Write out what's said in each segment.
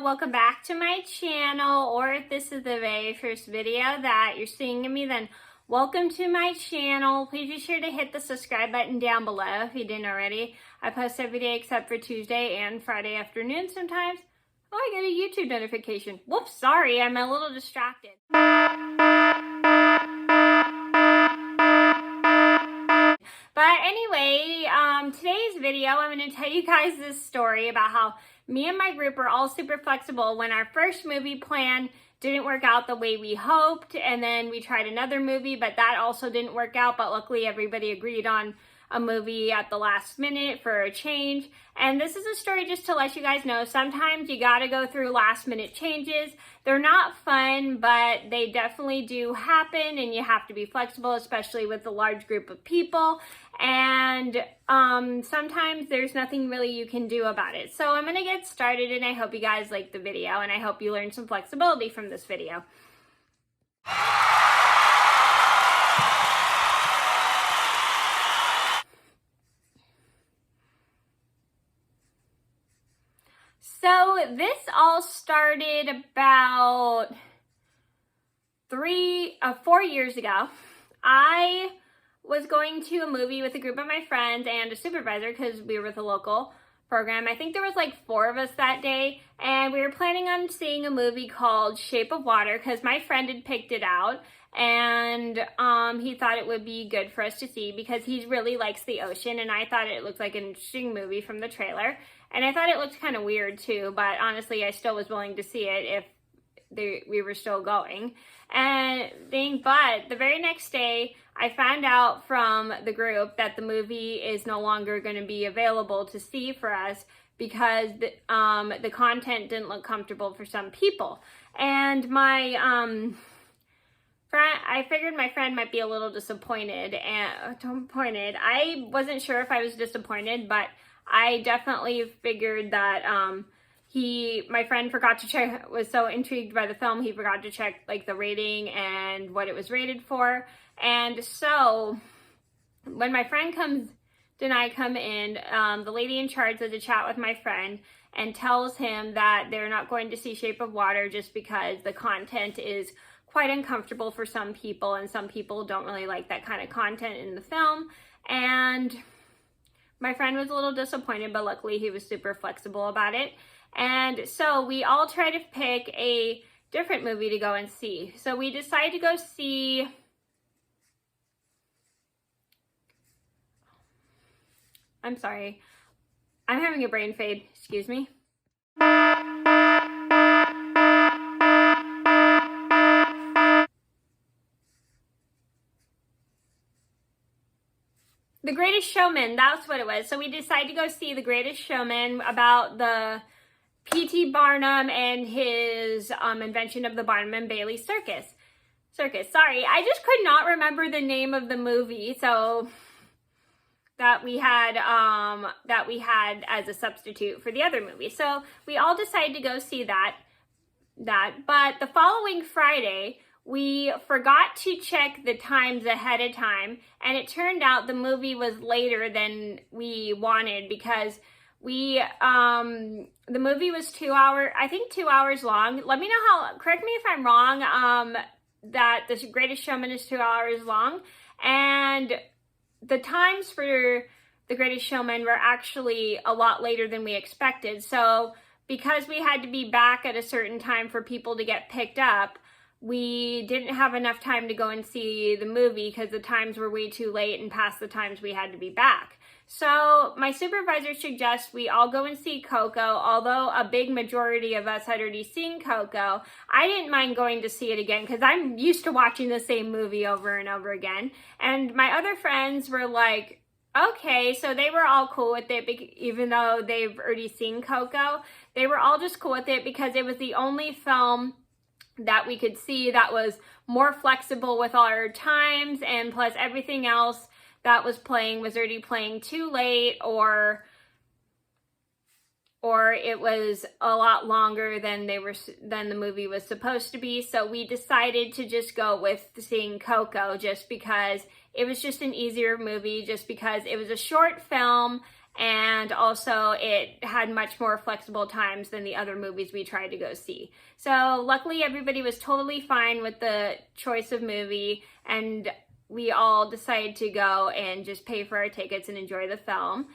welcome back to my channel, or if this is the very first video that you're seeing of me, then welcome to my channel. Please be sure to hit the subscribe button down below if you didn't already. I post every day except for Tuesday and Friday afternoon sometimes. Oh, I get a YouTube notification. Whoops, sorry, I'm a little distracted. But anyway, today's video, I'm going to tell you guys this story about how me and my group are all super flexible when our first movie plan didn't work out the way we hoped, and then we tried another movie, but that also didn't work out, but luckily everybody agreed on a movie at the last minute for a change. And this is a story just to let you guys know, sometimes you gotta go through last minute changes. They're not fun, but they definitely do happen, and you have to be flexible, especially with a large group of people. And sometimes there's nothing really you can do about it. So I'm gonna get started, and I hope you guys like the video, and I hope you learned some flexibility from this video. So this all started about 4 years ago. I was going to a movie with a group of my friends and a supervisor because we were with a local program. I think there was like 4 of us that day, and we were planning on seeing a movie called Shape of Water because my friend had picked it out, and he thought it would be good for us to see because he really likes the ocean, and I thought it looked like an interesting movie from the trailer. And I thought it looked kind of weird too, but honestly, I still was willing to see it if we were still going. But the very next day, I found out from the group that the movie is no longer going to be available to see for us because the content didn't look comfortable for some people. And my I figured my friend might be a little disappointed. I wasn't sure if I was disappointed, but I definitely figured that my friend forgot to check, was so intrigued by the film, he forgot to check like the rating and what it was rated for. And so when my friend and I come in, the lady in charge does a chat with my friend and tells him that they're not going to see Shape of Water just because the content is quite uncomfortable for some people, and some people don't really like that kind of content in the film. And my friend was a little disappointed, but luckily he was super flexible about it. And so we all tried to pick a different movie to go and see. So we decided to go see I'm sorry. I'm having a brain fade. Excuse me. The Greatest Showman, that's what it was. So we decided to go see The Greatest Showman, about the P.T. Barnum and his invention of the Barnum and Bailey circus. Sorry, I just could not remember the name of the movie, so that we had as a substitute for the other movie. So we all decided to go see that. But the following Friday, we forgot to check the times ahead of time, and it turned out the movie was later than we wanted because the movie was 2 hours long. Let me know correct me if I'm wrong, that The Greatest Showman is 2 hours long, and the times for The Greatest Showman were actually a lot later than we expected. So because we had to be back at a certain time for people to get picked up, we didn't have enough time to go and see the movie because the times were way too late and past the times we had to be back. So my supervisor suggests we all go and see Coco. Although a big majority of us had already seen Coco, I didn't mind going to see it again because I'm used to watching the same movie over and over again. And my other friends were like, okay, so they were all cool with it, even though they've already seen Coco. They were all just cool with it because it was the only film that we could see that was more flexible with our times, and plus everything else that was playing was already playing too late, or it was a lot longer than the movie was supposed to be. So we decided to just go with seeing Coco just because it was just an easier movie, just because it was a short film and also it had much more flexible times than the other movies we tried to go see. So luckily everybody was totally fine with the choice of movie, and we all decided to go and just pay for our tickets and enjoy the film,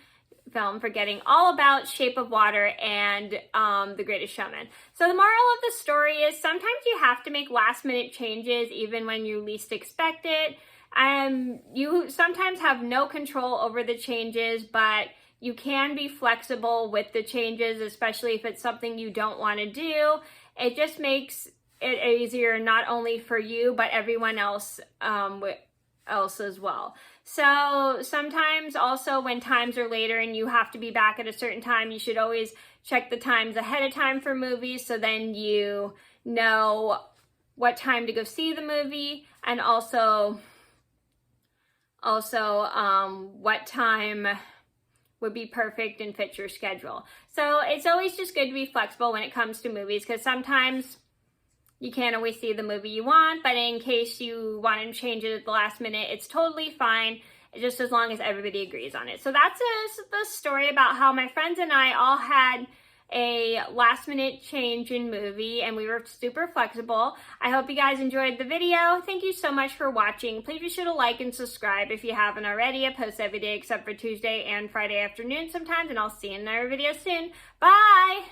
forgetting all about Shape of Water and The Greatest Showman. So the moral of the story is sometimes you have to make last minute changes even when you least expect it. You sometimes have no control over the changes, but you can be flexible with the changes, especially if it's something you don't want to do. It just makes it easier not only for you, but everyone else as well. So sometimes also when times are later and you have to be back at a certain time, you should always check the times ahead of time for movies, so then you know what time to go see the movie, and also what time would be perfect and fit your schedule. So it's always just good to be flexible when it comes to movies, because sometimes you can't always see the movie you want, but in case you want to change it at the last minute, it's totally fine, just as long as everybody agrees on it. So that's the story about how my friends and I all had a last minute change in movie, and we were super flexible. I hope you guys enjoyed the video. Thank you so much for watching. Please be sure to like and subscribe if you haven't already. I post every day except for Tuesday and Friday afternoon sometimes, and I'll see you in another video soon. Bye!